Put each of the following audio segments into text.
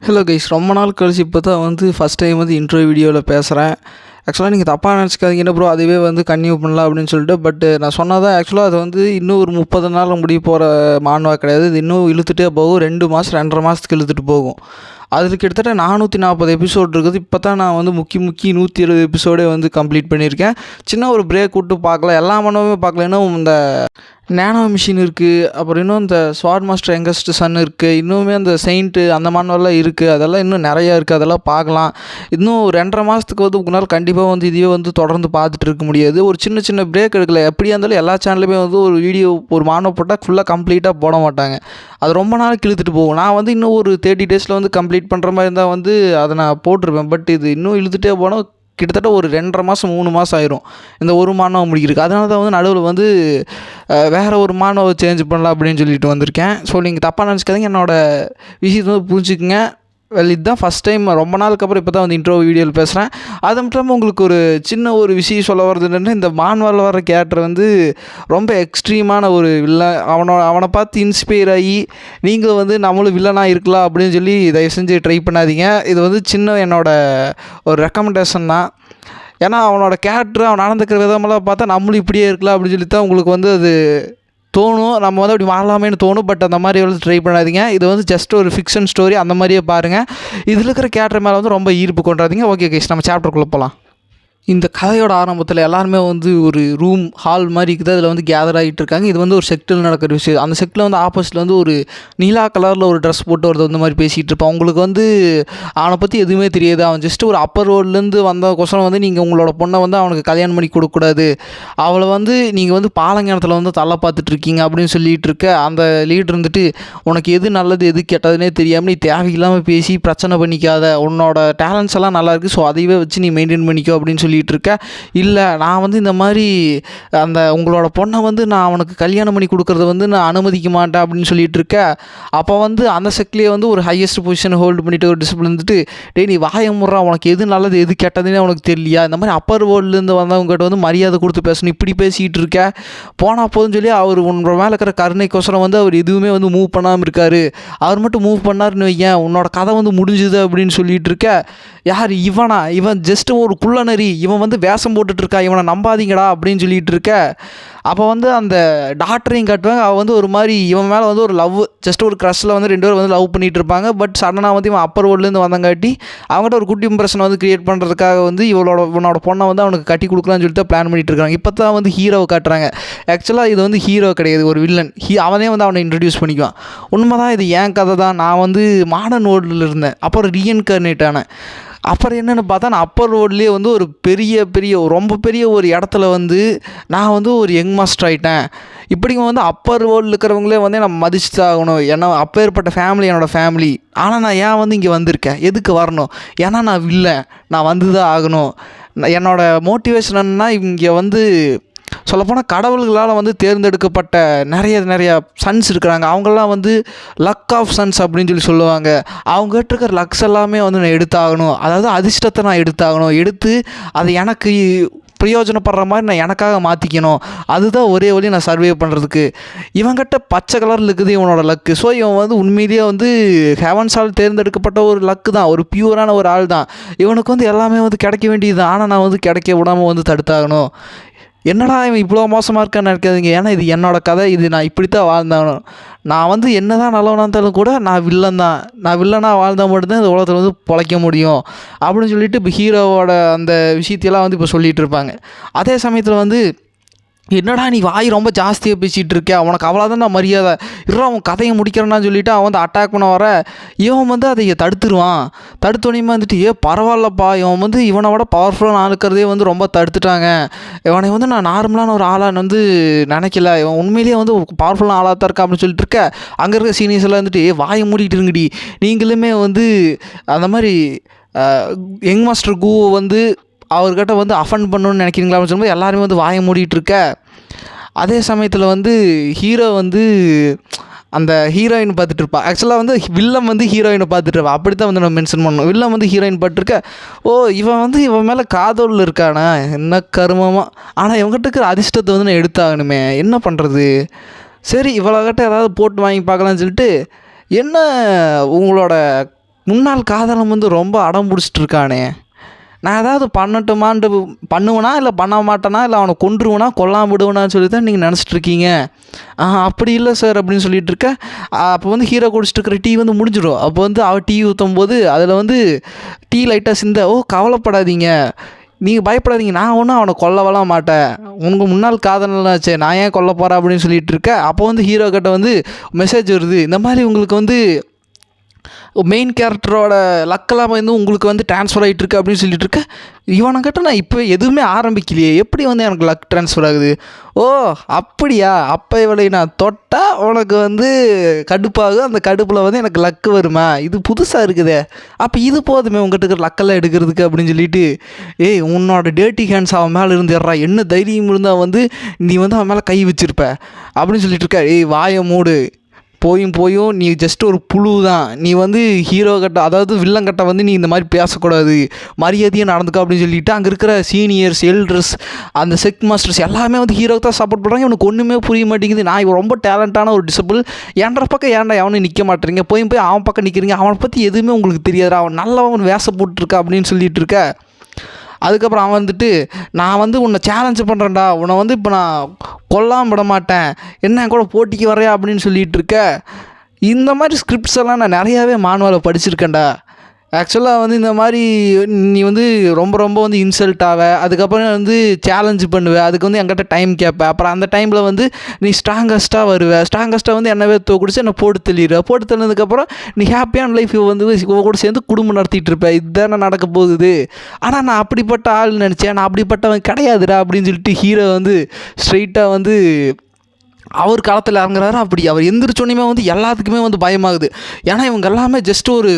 Hello guys, ரொம்ப நாள் கழிச்சு இப்போ தான் வந்து ஃபஸ்ட் டைம் வந்து இன்ட்ரோ வீடியோவில் பேசுகிறேன். ஆக்சுவலாக நீங்கள் தப்பாக நினச்சிக்காதீங்க, என்ன ப்ரோ அதுவே வந்து கன்டினியூ பண்ணலாம் அப்படின்னு சொல்லிட்டு. பட் நான் சொன்னதான் ஆக்சுவலாக அது வந்து இன்னும் ஒரு 30 நாள் முடிய போகிற மாணவா கிடையாது. இது இன்னும் இழுத்துட்டே போகும். 2 மாதம் 2.5 மாதத்துக்கு இழுத்துட்டு போகும். அதில் கிட்டத்தட்ட 440 எபிசோட் இருக்குது. இப்போ தான் நான் வந்து முக்கி 170 எபிசோடே வந்து கம்ப்ளீட் பண்ணியிருக்கேன். சின்ன ஒரு பிரேக் விட்டு பார்க்கலாம், எல்லா மனமே பார்க்கல. இன்னும் இந்த நேனோ மிஷின் இருக்குது, அப்புறம் இன்னும் இந்த ஸ்வாட் மாஸ்டர் யங்கஸ்ட் சன் இருக்குது, இன்னுமே அந்த செயின்ட்டு அந்த மானவெல்லாம் இருக்குது. அதெல்லாம் இன்னும் நிறையா இருக்குது, அதெல்லாம் பார்க்கலாம். இன்னும் ஒரு 2.5 மாதத்துக்கு வந்து உங்களால் கண்டிப்பாக வந்து இதையே வந்து தொடர்ந்து பார்த்துட்டு இருக்க முடியாது. ஒரு சின்ன சின்ன பிரேக் எடுக்கல. எப்படியா இருந்தாலும் எல்லா சேனலுமே வந்து ஒரு வீடியோ ஒரு மானவ போட்டால் ஃபுல்லாக கம்ப்ளீட்டாக போட மாட்டாங்க. அது ரொம்ப நாளைக்கு இழுத்துட்டு போகும். நான் வந்து இன்னும் ஒரு 30 டேஸில் வந்து கம்ப்ளீட் பண்ணுற மாதிரி இருந்தால் வந்து அதை நான் போட்டிருப்பேன். பட் இது இன்னும் இழுத்துட்டே போனால் கிட்டத்தட்ட ஒரு 2.5 மாதம் 3 மாதம் ஆயிரும் இந்த ஒரு மாணவ முடிக்கிறதுக்கு. அதனால தான் வந்து நடுவில் வந்து வேறு ஒரு மாணவ சேஞ்ச் பண்ணலாம் அப்படின்னு சொல்லிட்டு வந்திருக்கேன். ஸோ நீங்கள் தப்பாக நினச்சிக்காதீங்க, என்னோடய விஷயத்தை வந்து புரிஞ்சுக்குங்க. இதுதான் ஃபஸ்ட் டைம் ரொம்ப நாளுக்கு அப்புறம் இப்போ தான் வந்து இன்ட்ரோ வீடியோவில் பேசுகிறேன். அது மட்டும் இல்லாமல் உங்களுக்கு ஒரு சின்ன ஒரு விஷயம் சொல்ல வருது என்னென்னா, இந்த மான்வால் வர கேரக்டர் வந்து ரொம்ப எக்ஸ்ட்ரீமான ஒரு வில்லன். அவனை பார்த்து இன்ஸ்பயர் ஆகி நீங்களும் வந்து நம்மளும் வில்லனாக இருக்கலாம் அப்படின்னு சொல்லி தயவு செஞ்சு ட்ரை பண்ணாதீங்க. இது வந்து சின்ன என்னோடய ஒரு ரெக்கமெண்டேஷன் தான். ஏன்னா அவனோட கேரக்டர், அவன் நடந்துக்கிற விதமெல்லாம் பார்த்தா நம்மளும் இப்படியே இருக்கலாம் அப்படின்னு சொல்லி தான் உங்களுக்கு வந்து அது தோணும். நம்ம வந்து அப்படி மாறலாமேன்னு தோணும். பட் அந்த மாதிரி வந்து ட்ரை பண்ணாதீங்க. இது வந்து ஜஸ்ட் ஒரு ஃபிக்ஷன் ஸ்டோரி, அந்த மாதிரியே பாருங்கள். இதில் இருக்கிற கேரக்டர் மேலே வந்து ரொம்ப ஈர்ப்பு கொண்டாதீங்க. ஓகே கைஸ், நம்ம சாப்டருக்குள்ளே போகலாம். இந்த கதையோட ஆரம்பத்தில் எல்லாருமே வந்து ஒரு ஹால் மாதிரி இருக்குது. அதில் வந்து கேதர் ஆகிட்டு இருக்காங்க. இது வந்து ஒரு செக்டில் நடக்கிற விஷயம். அந்த செக்டில் வந்து ஆப்போசிட்டில் வந்து ஒரு நீலா கலரில் ஒரு ட்ரெஸ் போட்டு ஒருத்தர் இந்த மாதிரி பேசிகிட்டு இருப்பான். அவங்களுக்கு வந்து அவனை பற்றி எதுவுமே தெரியாது. அவன் ஜஸ்ட் ஒரு அப்பர் ரோட்லேருந்து வந்த கொசரம் வந்து நீங்கள் உங்களோட பொண்ணை வந்து அவனுக்கு கல்யாணம் பண்ணி கொடுக்கக்கூடாது, அவளை வந்து நீங்கள் வந்து பாலங்கிணத்தில் வந்து தள்ள பார்த்துட்ருக்கீங்க அப்படின்னு சொல்லிகிட்டு இருக்க அந்த லீடர் இருந்துட்டு, உனக்கு எது நல்லது எது கெட்டதுன்னே தெரியாமல் நீ தேவையில்லாமல் பேசி பிரச்சனை பண்ணிக்காத, உன்னோட டேலண்ட்ஸ் எல்லாம் நல்லா இருக்குது, ஸோ அதையே வச்சு நீ மெயின்டைன் பண்ணிக்கோ அப்படின்னு சொல்லிட்டு இருக்க. இல்லை, நான் வந்து இந்த மாதிரி அந்த உங்களோட பொண்ணை வந்து நான் அவனுக்கு கல்யாணம் பண்ணி கொடுக்குறத வந்து நான் அனுமதிக்க மாட்டேன் அப்படின்னு சொல்லிட்டு இருக்க. அப்போ வந்து அந்த செக்லேயே வந்து ஒரு ஹையஸ்ட் பொசிஷனை ஹோல்டு பண்ணிட்டு ஒரு டிசிப்ளின் இருந்துட்டு, டேய் நீ வாய முறா, உனக்கு எது நல்லது எது கெட்டதுன்னே உனக்கு தெரியலையா, இந்த மாதிரி அப்பர் வேர்ல்டுலேருந்து வந்தவங்ககிட்ட வந்து மரியாதை கொடுத்து பேசணும், இப்படி பேசிகிட்டு இருக்க போனால் போதுன்னு சொல்லி அவர் உன்னோட மேலே இருக்கிற கருணைக்கோசரம் வந்து அவர் எதுவுமே வந்து மூவ் பண்ணாமல் இருக்கார். அவர் மட்டும் மூவ் பண்ணாருன்னு வையன், உன்னோட கதை வந்து முடிஞ்சுது அப்படின்னு சொல்லிட்டு இருக்க. யார் இவனா? இவன் ஜஸ்ட் ஒரு குள்ளநரி, இவன் வந்து வேஷம் போட்டுட்ருக்கா, இவனை நம்பாதீங்கடா அப்படின்னு சொல்லிட்டு இருக்க. அப்போ வந்து அந்த டாக்டரையும் காட்டுவாங்க. அவள் வந்து ஒரு மாதிரி இவன் மேலே வந்து ஒரு லவ், ஜஸ்ட் ஒரு க்ரஷில் வந்து 2 பேரும் வந்து லவ் பண்ணிகிட்டு இருப்பாங்க. பட் சடனாக வந்து இவன் அப்பர் வேர்ல்டுலேருந்து வந்தங்காட்டி அவங்ககிட்ட ஒரு குட் இம்ப்ரெஷன் வந்து க்ரியேட் பண்ணுறதுக்காக வந்து இவனோட பொண்ணை வந்து அவனுக்கு கட்டி கொடுக்கலான்னு சொல்லிட்டு பிளான் பண்ணிகிட்டு இருக்காங்க. இப்போ தான் வந்து ஹீரோவை காட்டுறாங்க. ஆக்சுவலாக இது வந்து ஹீரோ கிடையாது, ஒரு வில்லன். அவனே வந்து அவனை இன்ட்ரடியூஸ் பண்ணிக்குவான். உண்மைதான், இது என் கதை தான். நான் வந்து மாடர்ன் வேர்ல்டில் இருந்தேன், அப்புறம் ரீஇன்கார்னேட் ஆனேன். அப்புறம் என்னென்னு பார்த்தா, நான் அப்பர் ரோட்லேயே வந்து ஒரு ரொம்ப பெரிய ஒரு இடத்துல வந்து நான் வந்து ஒரு யங் மாஸ்டர் ஆகிட்டேன். இப்படிங்க வந்து அப்பர் ரோடில் இருக்கிறவங்களே வந்து நான் மதிச்சு தான் ஆகணும். ஏன்னா அப்பேற்பட்ட ஃபேமிலி என்னோடய ஃபேமிலி. ஆனால் நான் ஏன் வந்து இங்கே வந்திருக்கேன், எதுக்கு வரணும்? ஏன்னா நான் இல்லை, நான் வந்து தான் ஆகணும். என்னோடய மோட்டிவேஷன் என்னன்னா, இங்கே வந்து சொல்லப்போனால் கடவுள்களால் வந்து தேர்ந்தெடுக்கப்பட்ட நிறைய சன்ஸ் இருக்கிறாங்க. அவங்களாம் வந்து லக் ஆஃப் சன்ஸ் அப்படின்னு சொல்லி சொல்லுவாங்க. அவங்ககிட்ட இருக்கிற லக்ஸ் எல்லாமே வந்து நான் எடுத்தாகணும். அதாவது அதிர்ஷ்டத்தை நான் எடுத்தாகணும். எடுத்து அதை எனக்கு பிரயோஜனப்படுற மாதிரி நான் எனக்காக மாற்றிக்கணும். அதுதான் ஒரே வழி நான் சர்வே பண்ணுறதுக்கு. இவங்கிட்ட பச்சை கலரில் இருக்குது இவனோட லக்கு. ஸோ இவன் வந்து உண்மையிலேயே வந்து ஹெவன்ஸால் தேர்ந்தெடுக்கப்பட்ட ஒரு லக்கு தான், ஒரு பியூரான ஒரு ஆள் தான். இவனுக்கு வந்து எல்லாமே வந்து கிடைக்க வேண்டியது தான். ஆனால் நான் வந்து கிடைக்க விடாமல் வந்து தடுத்தாகணும். என்னடா இவன் இவ்வளோ மோசமாக இருக்கான்னு நினைக்காதீங்க. ஏன்னா இது என்னோடய கதை, இது நான் இப்படி தான் வாழ்ந்தாகணும். நான் வந்து என்ன தான் நல்லவனாக இருந்தாலும் கூட நான் வில்லன் தான். நான் வில்லனாக வாழ்ந்தால் மட்டும்தான் இந்த உலகத்தில் வந்து பொழைக்க முடியும் அப்படின்னு சொல்லிட்டு இப்போ ஹீரோவோட அந்த விஷயத்தையெல்லாம் வந்து இப்போ சொல்லிகிட்டு இருப்பாங்க. அதே சமயத்தில் வந்து, என்னடா நீ வாய் ரொம்ப ஜாஸ்தியாக பேசிகிட்டு இருக்கேன், அவனுக்கு அவ்வளோதான் நான் மரியாதை இருறா, அவன் கதையை முடிக்கிறேன்னு சொல்லிவிட்டு அவன் வந்து அட்டாக் பண்ண வர இவன் வந்து அதை தடுத்துருவான். தடுத்தோனையுமே வந்துட்டு, பரவாயில்லப்பா, இவன் வந்து இவனை விட பவர்ஃபுல்லான ஆளுக்கிறதே வந்து ரொம்ப தடுத்துட்டாங்க. இவனை வந்து நான் நார்மலான ஒரு ஆளான்னு வந்து நினைக்கல, இவன் உண்மையிலேயே வந்து பவர்ஃபுல்லான ஆளாக தான் இருக்கா அப்படின்னு சொல்லிட்டு இருக்க. அங்கே இருக்க சீனியர்ஸ் எல்லாம் வந்துட்டு, வாயை மூடிட்டு இருங்கடி, நீங்களுமே வந்து அந்த மாதிரி யங் மாஸ்டர் கூவை வந்து அவர்கிட்ட வந்து அஃபண்ட் பண்ணணும்னு நினைக்கிறீங்களா அப்படின்னு சொல்லும்போது எல்லாருமே வந்து வாயை மூடிட்டு இருக்க. அதே சமயத்தில் வந்து ஹீரோ வந்து அந்த ஹீரோயின் பார்த்துட்டு இருப்பா. ஆக்சுவலாக வந்து வில்லம் வந்து ஹீரோயினை பார்த்துட்டு இருப்பா. அப்படி தான் வந்து நம்ம மென்ஷன் பண்ணணும். வில்லம் வந்து ஹீரோயின் பார்த்துருக்க. இவன் வந்து இவன் மேலே காதலில் இருக்கானா, என்ன கருமமாக. ஆனால் இவங்ககிட்ட இருக்கிற அதிர்ஷ்டத்தை வந்து நான் எடுத்தாகணுமே, என்ன பண்ணுறது? சரி, இவ்வளோகிட்ட ஏதாவது போட்டு வாங்கி பார்க்கலான்னு சொல்லிட்டு, என்ன உங்களோட முன்னாள் காதலன் வந்து ரொம்ப அடம் பிடிச்சிட்டு இருக்கானே, நான் ஏதாவது பண்ணட்டுமான்ட்டு பண்ணுவேனா இல்லை பண்ண மாட்டேனா, இல்லை அவனை கொன்றுவேனா கொல்லாம விடுவேனான்னு சொல்லி தான் நீங்கள் நினச்சிட்டு இருக்கீங்க. அப்படி இல்லை சார் அப்படின்னு சொல்லிட்டு இருக்க. அப்போ வந்து ஹீரோ குடிச்சிட்டு இருக்கிற டீ வந்து முடிஞ்சிடும். அப்போ வந்து அவள் டீ ஊற்றும் போது அதில் வந்து டீ லைட்டாக சிந்த, ஓ கவலைப்படாதீங்க, நீங்கள் பயப்படாதீங்க, நான் ஒன்றும் அவனை கொல்லவெல்லாம் மாட்டேன், உங்கள் முன்னாள் காதலனாச்சே, நான் ஏன் கொல்ல போகிறேன் அப்படின்னு சொல்லிட்டு இருக்க. அப்போ வந்து ஹீரோ கிட்ட வந்து மெசேஜ் வருது, இந்த மாதிரி உங்களுக்கு வந்து மெயின் கேரக்டரோட லக்கெல்லாம் வந்து உங்களுக்கு வந்து ட்ரான்ஸ்ஃபர் ஆகிட்டு இருக்கு அப்படின்னு சொல்லிட்டு இருக்க. இவனுக்கிட்ட நான் இப்போ எதுவுமே ஆரம்பிக்கலையே, எப்படி வந்து எனக்கு லக் ட்ரான்ஸ்ஃபர் ஆகுது? ஓ அப்படியா, அப்போ இவளை நான் தொட்டால் உனக்கு வந்து கடுப்பாகும், அந்த கடுப்பில் வந்து எனக்கு லக்கு வருமா? இது புதுசாக இருக்குதே, அப்போ இது போதுமே உங்கள்கிட்ட இருக்கிற லக்கெல்லாம் எடுக்கிறதுக்கு அப்படின்னு சொல்லிட்டு, ஏய் உன்னோட டேர்ட்டி ஹேண்ட்ஸ் அவன் மேலே இருந்துடுறா, என்ன தைரியம் இருந்தால் வந்து நீ வந்து அவன் மேலே கை வச்சிருப்ப அப்படின்னு சொல்லிட்டு இருக்க. ஏய் வாயை மூடு, போயும் நீ ஜஸ்ட் ஒரு புழு தான், நீ வந்து ஹீரோ கட்ட அதாவது வில்லன் கட்ட வந்து நீ இந்த மாதிரி பேசக்கூடாது, மரியாதையாக நடந்துக்க அப்படின்னு சொல்லிட்டு அங்கே இருக்கிற சீனியர்ஸ் எல்டர்ஸ் அந்த செக் மாஸ்டர்ஸ் எல்லாமே வந்து ஹீரோக்கு தான் சப்போர்ட் பண்ணுறாங்க. இவனுக்கு ஒன்றுமே புரிய மாட்டேங்குது, நான் இவன் ரொம்ப டேலண்டான ஒரு டிசபிள், ஏன்டா பக்கம் ஏன்டா எவனும் நிற்க மாட்டேறீங்க, போய் அவன் பக்கம் நிற்கிறீங்க, அவனை பற்றி எதுவுமே உங்களுக்கு தெரியாதா, அவன் நல்லவன் வேச போட்டுருக்கா அப்படின்னு சொல்லிட்டு இருக்க. அதுக்கப்புறம் அவன் வந்துட்டு, நான் வந்து உன்னை சேலஞ்சு பண்ணுறேன்டா, உன்னை வந்து இப்போ நான் கொல்லாமல் விட மாட்டேன், என்ன கூட போட்டிக்கு வரையா அப்படின்னு சொல்லிகிட்டு இருக்க. இந்த மாதிரி ஸ்கிரிப்ட்ஸ் எல்லாம் நான் நிறையாவே மானுவலில் படிச்சிருக்கேன்டா. ஆக்சுவலாக வந்து இந்த மாதிரி நீ வந்து ரொம்ப வந்து இன்சல்ட் ஆவ, அதுக்கப்புறம் வந்து சேலஞ்சு பண்ணுவேன், அதுக்கு வந்து என்கிட்ட டைம் கேட்பேன், அப்புறம் அந்த டைமில் வந்து நீ ஸ்ட்ராங்கஸ்ட்டாக வருவேன், ஸ்ட்ராங்கஸ்ட்டாக வந்து என்னவே தோக்குடிச்சு என்னை போட்டு தள்ளினதுக்கப்புறம் நீ ஹாப்பியான லைஃப் வந்து கூட சேர்ந்து குடும்பம் நடத்திட்டு இருப்பேன், இதுதானே நடக்க போகுது. ஆனால் நான் அப்படிப்பட்ட ஆள் நினச்சேன், நான் அப்படிப்பட்டவன் கிடையாதுடா அப்படின்னு சொல்லிட்டு ஹீரோ வந்து ஸ்ட்ரெயிட்டாக வந்து அவர் காலத்தில் இறங்குறாரு. அப்படி அவர் எந்திரிச்சோன்னே வந்து எல்லாத்துக்குமே வந்து பயமாகுது. ஏன்னா இவங்க எல்லாமே ஜஸ்ட் ஒரு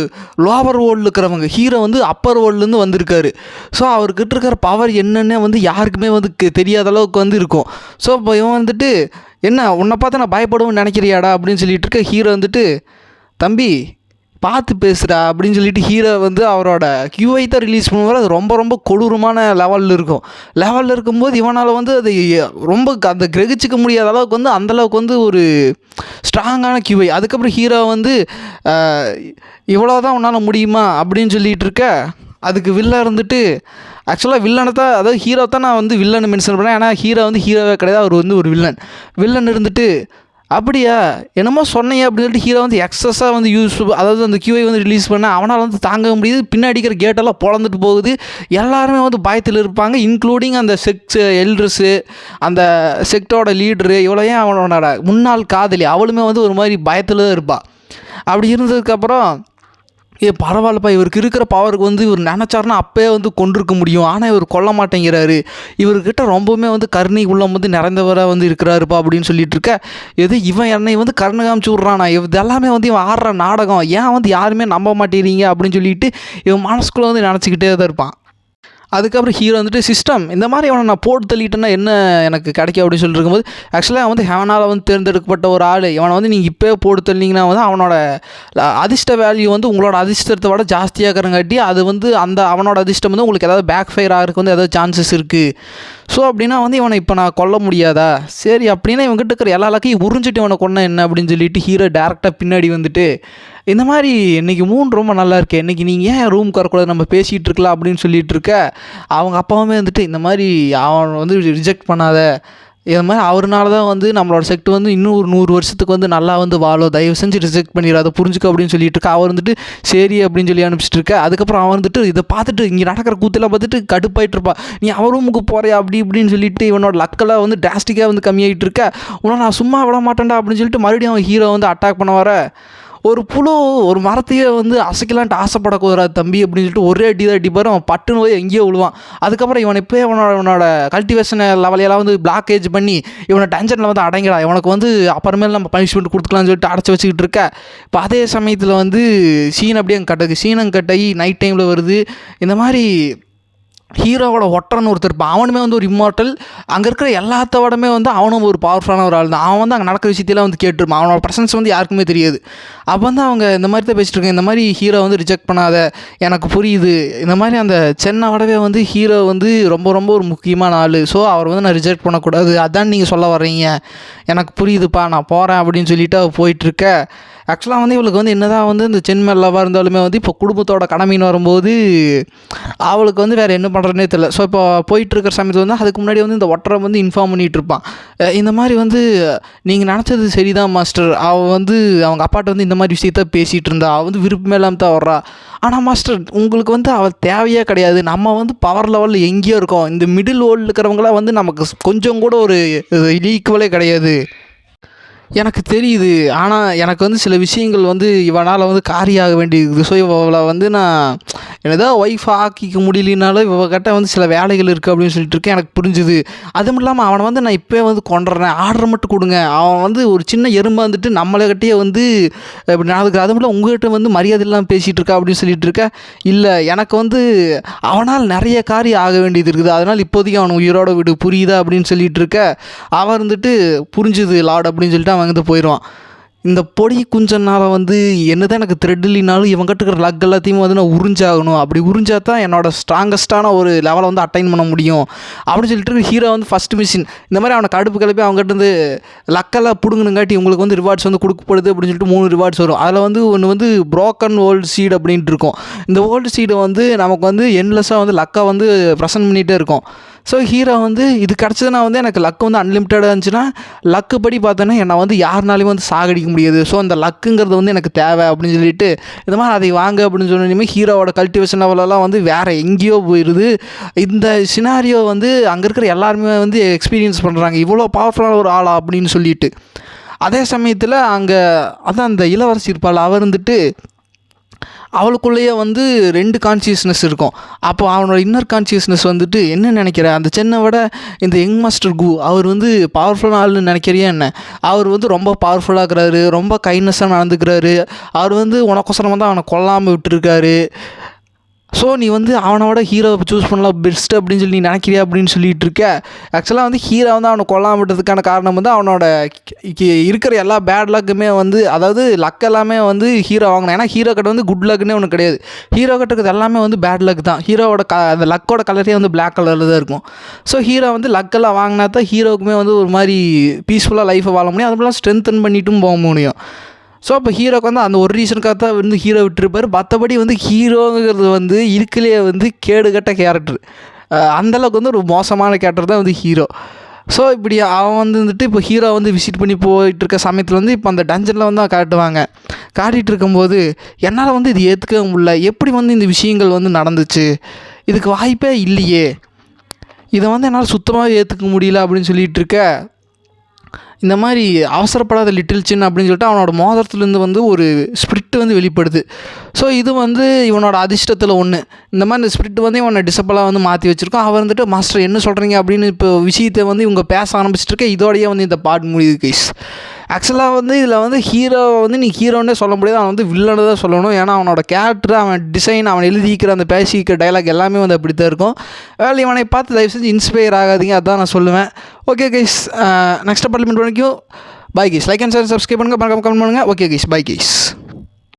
லோவர் வேர்ல்டில் இருக்கிறவங்க, ஹீரோ வந்து அப்பர் வேர்ல்டுலேருந்து வந்திருக்காரு. ஸோ அவர்கிட்ட இருக்கிற பவர் என்னென்ன வந்து யாருக்குமே வந்து தெரியாத அளவுக்கு வந்து இருக்கும். ஸோ இப்போ இவன் வந்துட்டு, என்ன உன்னை பார்த்து நான் பயப்படுவேன்னு நினைக்கிறியாடா அப்படின்னு சொல்லிட்டு இருக்க. ஹீரோ வந்துட்டு, தம்பி பார்த்து பேசுகிறா அப்படின்னு சொல்லிட்டு ஹீரோ வந்து அவரோட கியூஐ தான் ரிலீஸ் பண்ணுவார். அது ரொம்ப கொடூரமான லெவலில் இருக்கும். லெவலில் இருக்கும்போது இவனால் வந்து அது ரொம்ப அந்த கிரகிச்சிக்க முடியாத அளவுக்கு வந்து அந்தளவுக்கு வந்து ஒரு ஸ்ட்ராங்கான கியூஐ. அதுக்கப்புறம் ஹீரோ வந்து இவ்வளோ தான் உன்னால் முடியுமா அப்படின்னு சொல்லிகிட்டு இருக்க. அதுக்கு வில்லன் இருந்துட்டு, ஆக்சுவலாக வில்லனை தான், அதாவது ஹீரோ தான் நான் வந்து வில்லனை மென்ஷன் பண்ணேன், ஏன்னா ஹீரோ வந்து ஹீரோவே கிடையாது, அவர் வந்து ஒரு வில்லன் இருந்துட்டு, அப்படியா என்னமோ சொன்னீங்க அப்படின்னு சொல்லிட்டு ஹீரோ வந்து எக்ஸஸாக வந்து அதாவது அந்த கியூஐ வந்து ரிலீஸ் பண்ண அவனால் வந்து தாங்க முடியுது. பின்னாடி இருக்கிற கேட்டெல்லாம் பொழந்துட்டு போகுது. எல்லாருமே வந்து பயத்தில் இருப்பாங்க, இன்க்ளூடிங் அந்த செக்ஸ் எல்டர்ஸு, அந்த செக்டோட லீடரு, இவ்வளோயே அவனோட முன்னாள் காதலி அவளுமே வந்து ஒரு மாதிரி பயத்தில் தான் இருப்பாள். அப்படி இருந்ததுக்கப்புறம், பரவாயில்லப்பா, இவருக்கு இருக்கிற பவருக்கு வந்து இவர் நினச்சாருன்னா அப்போயே வந்து கொண்டிருக்க முடியும், ஆனால் இவர் கொல்ல மாட்டேங்கிறாரு, இவர்கிட்ட ரொம்பவுமே வந்து கருணை உள்ளம் வந்து நிறைந்தவராக வந்து இருக்கிறாருப்பா அப்படின்னு சொல்லிட்டு இருக்க. இவன் என்னை வந்து கருணை காமிச்சு விட்றானா, இதெல்லாமே வந்து இவன் ஆடுற நாடகம், ஏன் வந்து யாருமே நம்ப மாட்டேறீங்க அப்படின்னு சொல்லிட்டு இவன் மனசுக்குள்ளே வந்து நினச்சிக்கிட்டே தான் இருப்பான். அதுக்கப்புறம் ஹீரோ வந்துட்டு, சிஸ்டம் இந்த மாதிரி அவனை நான் போட்டு தள்ளிட்டேன்னா என்ன எனக்கு கிடைக்கும் அப்படின்னு சொல்லிட்டு இருக்கும்போது, ஆக்சுவலாக அவன் வந்து ஹெவனால் வந்து தேர்ந்தெடுக்கப்பட்ட ஒரு ஆள், இவனை வந்து நீங்கள் இப்போயே போட்டு தள்ளிங்கன்னா வந்து அவனோட அதிர்ஷ்ட வேல்யூ வந்து உங்களோட அதிர்ஷ்டத்தை விட ஜாஸ்தியாகிறங்காட்டி அது வந்து அந்த அவனோட அதிர்ஷ்டம் வந்து உங்களுக்கு ஏதாவது பேக் ஃபயர் ஆகிறதுக்கு வந்து ஏதாவது சான்சஸ் இருக்குது. ஸோ அப்படின்னா வந்து இவனை இப்போ நான் கொல்ல முடியாதா, சரி அப்படின்னா இவங்ககிட்ட இருக்கிற எல்லா லக்கையும் உறிஞ்சிட்டு இவனை கொன்ன என்ன அப்படின்னு சொல்லிட்டு ஹீரோ டேரெக்டாக பின்னாடி வந்துட்டு, இந்த மாதிரி இன்றைக்கி ரொம்ப நல்லா இருக்குது, இன்றைக்கி நீங்கள் ஏன் ரூம் வரக்கூடாது, நம்ம பேசிகிட்டு இருக்கலாம் அப்படின்னு சொல்லிட்டு இருக்க. அவங்க அப்பாவுமே வந்துட்டு, இந்த மாதிரி அவன் வந்து ரிஜெக்ட் பண்ணாத, இது மாதிரி அவர்னால தான் வந்து நம்மளோட செக்ட் வந்து இன்னும் ஒரு 100 வருஷத்துக்கு வந்து நல்லா வந்து வாழும், தயவு செஞ்சு ரிஜெக்ட் பண்ணிடாத, புரிஞ்சுக்க அப்படின்னு சொல்லிட்டு இருக்கா. அவர் வந்துட்டு சரி அப்படின்னு சொல்லி அனுப்பிச்சிட்டு இருக்க. அதுக்கப்புறம் அவன் வந்துட்டு இதை பார்த்துட்டு, இங்கே நடக்கிற கூத்தெல்லாம் பார்த்துட்டு கடுப்பாயிட்டு இருப்பா, நீ அவர் ரூமுக்கு போறியா அப்படி இப்படின்னு சொல்லிட்டு இவனோட லக்கெல்லாம் வந்து டிராஸ்டிக்காக வந்து கம்மியாகிட்டு இருக்க. உன்னை நான் சும்மா விட மாட்டேன்டா அப்படின்னு சொல்லிட்டு மறுபடியும் அவன் ஹீரோ வந்து அட்டாக் பண்ண வர, ஒரு புழு ஒரு மரத்தையே வந்து அசைக்கலான்ட்டு ஆசைப்படக்கூடாது தம்பி அப்படின்னு சொல்லிட்டு ஒரே அடி தான் அடிப்பார். அவன் பட்டுன்னு போய் எங்கேயோ விழுவான். அதுக்கப்புறம் இவனை இப்போ இவனோட கல்டிவேஷன் லெவலையெல்லாம் வந்து பிளாக்கேஜ் பண்ணி இவனை டென்ஷனில் வந்து அடங்கிடா, இவனுக்கு வந்து அப்புறமேல நம்ம பனிஷ்மெண்ட் கொடுத்துக்கலாம்னு சொல்லிட்டு அடைச்சி வச்சுக்கிட்டு இருக்க. இப்போ அதே சமயத்தில் வந்து சீன் அப்படியே சீனம் கட்டாகி நைட் டைமில் வருது. இந்த மாதிரி ஹீரோவோட ஒற்றன்னு ஒருத்தர் இருப்பான், அவனுமே வந்து ஒரு இம்மார்ட்டல், அங்கே இருக்கிற எல்லாத்தோடமே வந்து அவனும் ஒரு பவர்ஃபுல்லான ஒரு ஆள் தான். அவன் வந்து அங்கே நடக்கிற விஷயத்தையெல்லாம் வந்து கேட்டுருப்பான், அவனோட ப்ரெசன்ஸ் வந்து யாருக்குமே தெரியாது. அப்போ வந்து அவங்க இந்த மாதிரி தான் பேசிட்டு இருக்காங்க, இந்த மாதிரி ஹீரோ வந்து ரிஜெக்ட் பண்ணாத, எனக்கு புரியுது, இந்த மாதிரி அந்த சென்னோடவே வந்து ஹீரோ வந்து ரொம்ப ஒரு முக்கியமான ஆள், ஸோ அவர் வந்து நான் ரிஜெக்ட் பண்ணக்கூடாது, அதான் நீங்கள் சொல்ல வர்றீங்க, எனக்கு புரியுதுப்பா, நான் போகிறேன் அப்படின்னு சொல்லிட்டு அவள் போயிட்டுருக்க. ஆக்சுவலாக வந்து இவளுக்கு வந்து என்ன தான் வந்து இந்த சென்மேல் லவ்வாக இருந்தாலுமே வந்து இப்போ குடும்பத்தோட கடமைன்னு வரும்போது அவளுக்கு வந்து வேறு என்ன பண்ணுறதுனே தெரியல. ஸோ இப்போ போயிட்டுருக்கிற சமயத்தில் வந்து அதுக்கு முன்னாடி வந்து இந்த ஒற்றரை வந்து இன்ஃபார்ம் பண்ணிகிட்டு இருப்பான். இந்த மாதிரி வந்து நீங்கள் நினச்சது சரிதான் மாஸ்டர், அவள் வந்து அவங்க அப்பாட்ட வந்து இந்த மாதிரி விஷயத்த பேசிகிட்டு இருந்தா, அவள் வந்து விருப்பமே இல்லாமல் தான் வர்றா. ஆனால் மாஸ்டர் உங்களுக்கு வந்து அவள் தேவையே கிடையாது, நம்ம வந்து பவர் லெவலில் எங்கேயோ இருக்கோம், இந்த மிடில் வேர்ல்டில் இருக்கிறவங்களாம் வந்து நமக்கு கொஞ்சம் கூட ஒரு ஈக்குவலே கிடையாது, எனக்கு தெரியுது. ஆனால் எனக்கு வந்து சில விஷயங்கள் வந்து இவனால் வந்து காரியாக வேண்டியிருக்குது. ஸோ இவளை வந்து நான் என்னதான் ஒய்ஃப் ஆக்கிக்க முடியலனாலும் இவகிட்ட வந்து சில வேலைகள் இருக்குது அப்படின்னு சொல்லிட்டு இருக்கேன். எனக்கு புரிஞ்சுது. அதுவும் இல்லாமல் அவனை வந்து நான் இப்போயே வந்து கொண்டுறேன், ஆர்டர் மட்டும் கொடுங்க. அவன் வந்து ஒரு சின்ன எறும்பு வந்துட்டு நம்மளகிட்டே வந்து இப்படி நடந்துக்கிற, அதுவும் இல்லை உங்கள்கிட்ட வந்து மரியாதை இல்லாமல் பேசிகிட்டு இருக்கா அப்படின்னு சொல்லிட்டு இருக்க. இல்லை, எனக்கு வந்து அவனால் நிறைய காரியம் ஆக வேண்டியது இருக்குது, அதனால் இப்போதைக்கு அவன் உயிரோட விடு, புரியுதா அப்படின்னு சொல்லிட்டு இருக்க. அவன் இருந்துட்டு புரிஞ்சுது லார்ட் அப்படின்னு சொல்லிட்டு அவன் வந்து போயிடுவான். இந்த பொடி குஞ்சனால் வந்து என்ன தான் எனக்கு த்ரெட் இல்லைனாலும் இவங்ககிட்ட இருக்கிற லக் எல்லாத்தையும் வந்து நான் உறிஞ்சாகணும், அப்படி உறிஞ்சா தான் என்னோட ஸ்ட்ராங்கஸ்ட்டான ஒரு லெவலை வந்து அட்டைன் பண்ண முடியும் அப்படின்னு சொல்லிட்டு ஹீரோ வந்து ஃபஸ்ட்டு மிஷின் இந்த மாதிரி அவனை கடுப்பு கிளப்பி அவங்ககிட்ட வந்து லக்கெல்லாம் பிடுங்கணுங்காட்டி உங்களுக்கு வந்து ரிவார்ட்ஸ் வந்து கொடுக்கப்படுது அப்படின்னு சொல்லிட்டு 3 ரிவார்ட்ஸ் வரும். அதில் வந்து ஒன்று வந்து ப்ரோக்கன் வேர்ல்டு சீடு அப்படின்ட்டு இருக்கும். இந்த வேர்ல்டு சீடை வந்து நமக்கு வந்து என்லெஸ்ஸாக வந்து லக்கை வந்து ப்ரெசென்ட் பண்ணிகிட்டே இருக்கும். ஸோ ஹீரோ வந்து இது கிடச்சதுன்னா வந்து எனக்கு லக்கு வந்து அன்லிமிட்டடாக இருந்துச்சுன்னா, லக்கு படி பார்த்தோன்னா என்னை வந்து யாருனாலையும் வந்து சாகடிக்க முடியாது, ஸோ அந்த லக்குங்கிறது வந்து எனக்கு தேவை அப்படின்னு சொல்லிட்டு இந்த மாதிரி அதை வாங்க அப்படின்னு சொன்னோன்னே ஹீரோவோட கல்டிவேஷன் லெவலெல்லாம் வந்து வேறு எங்கேயோ போயிடுது. இந்த சினாரியோ வந்து அங்கே இருக்கிற எல்லாருமே வந்து எக்ஸ்பீரியன்ஸ் பண்ணுறாங்க, இவ்வளோ பவர்ஃபுல்லான ஒரு ஆளா அப்படின்னு சொல்லிட்டு. அதே சமயத்தில் அங்கே அதான் அந்த இளவரசி இருப்பாள், அவர் இருந்துட்டு அவளுக்குள்ளேயே வந்து 2 கான்சியஸ்னஸ் இருக்கும். அப்போ அவனோட இன்னர் கான்சியஸ்னஸ் வந்துட்டு என்ன நினைக்கிற, அந்த சென்னை விட இந்த யங் மாஸ்டர் கு அவர் வந்து பவர்ஃபுல்லான ஆள்னு நினைக்கிறியா என்ன, அவர் வந்து ரொம்ப பவர்ஃபுல்லாக இருக்கிறாரு, ரொம்ப கைண்ட்னஸாக நடந்துக்கிறாரு, அவர் வந்து உனக்கொசரமாக தான் அவனை கொல்லாமல் விட்டுருக்காரு, ஸோ நீ வந்து அவனோட ஹீரோவை சூஸ் பண்ணலாம் பெஸ்ட் அப்படின்னு சொல்லி நீ நினைக்கிறியா அப்படின்னு சொல்லிட்டு இருக்க. ஆக்சுவலாக வந்து ஹீரோ வந்து அவனை கொல்லாமல் விட்டதுக்கான காரணம் வந்து அவனோட இருக்கிற எல்லா பேட் லக்குமே வந்து, அதாவது லக் எல்லாமே வந்து ஹீரோ வாங்கினேன். ஏன்னா ஹீரோ கிட்ட வந்து குட் லக்குன்னே ஒன்று கிடையாது, ஹீரோ கிட்ட இருக்கிறது எல்லாமே வந்து பேட் லக் தான். ஹீரோவோட அந்த லக்கோட கலரே வந்து பிளாக் கலரில் தான் இருக்கும். ஸோ ஹீரோ வந்து லக்கெல்லாம் வாங்கினா தான் ஹீரோவுக்குமே வந்து ஒரு மாதிரி பீஸ்ஃபுல்லாக லைஃப்பை வாழ முடியும், அதுபோல் ஸ்ட்ரென்தன் பண்ணிட்டும் போக முடியும். ஸோ அப்போ ஹீரோக்கு வந்து அந்த ஒரு ரீசனுக்காக தான் வந்து ஹீரோ விட்டுருப்பார். மற்றபடி வந்து ஹீரோங்கிறது வந்து இருக்குலேயே வந்து கேடுகட்ட கேரக்டர், அந்தளவுக்கு வந்து ஒரு மோசமான கேரக்டர் தான் வந்து ஹீரோ. ஸோ இப்படி அவன் வந்துட்டு இப்போ ஹீரோ வந்து விசிட் பண்ணி போயிட்டுருக்க சமயத்தில் வந்து இப்போ அந்த டஞ்சனில் வந்து காட்டுவாங்க. காட்டிகிட்டு இருக்கும்போது என்னால் வந்து இது ஏற்றுக்க முடியல, எப்படி வந்து இந்த விஷயங்கள் வந்து நடந்துச்சு, இதுக்கு வாய்ப்பே இல்லையே, இதை வந்து என்னால் சுத்தமாக ஏற்றுக்க முடியல அப்படின்னு சொல்லிகிட்டு இருக்க. இந்த மாதிரி அவசரப்படாத லிட்டில் சின் அப்படின்னு சொல்லிட்டு அவனோட மோதிரத்துலேருந்து வந்து ஒரு ஸ்பிரிட் வந்து வெளிப்படுது. ஸோ இது வந்து இவனோட அதிர்ஷ்டத்தில் ஒன்று. இந்த மாதிரி இந்த ஸ்பிரிட் வந்து இவனை டிசப்பலாக வந்து மாற்றி வச்சுருக்கோம். அவர் வந்துட்டு மாஸ்டர் என்ன சொல்கிறீங்க அப்படின்னு இப்போ விஷயத்தை வந்து இவங்க பேச ஆரம்பிச்சிட்ருக்க. இதோடையே வந்து இந்த பாட் முடியுது கைஸ். ஆக்சுவலாக வந்து இதில் வந்து ஹீரோவை வந்து நீ ஹீரோன்னே சொல்ல முடியாது, அவன் வந்து வில்லனை தான் சொல்லணும். ஏன்னா அவனோட கேரக்டர், அவன் டிசைன், அவன் எழுதிக்கிற அந்த பேசிக்கிற டைலாக் எல்லாமே வந்து அப்படி தான் இருக்கும். வேலை இவனை பார்த்து தயவு செஞ்சு இன்ஸ்பயர் ஆகாதீங்க, அதுதான் நான் சொல்லுவேன். ஓகே கைஸ், நெக்ஸ்ட் பார்லிமெண்ட் வரைக்கும் bye guys. Like and share subscribe பண்ணுங்கள், கமெண்ட் பண்ணுங்கள். Okay guys, bye guys.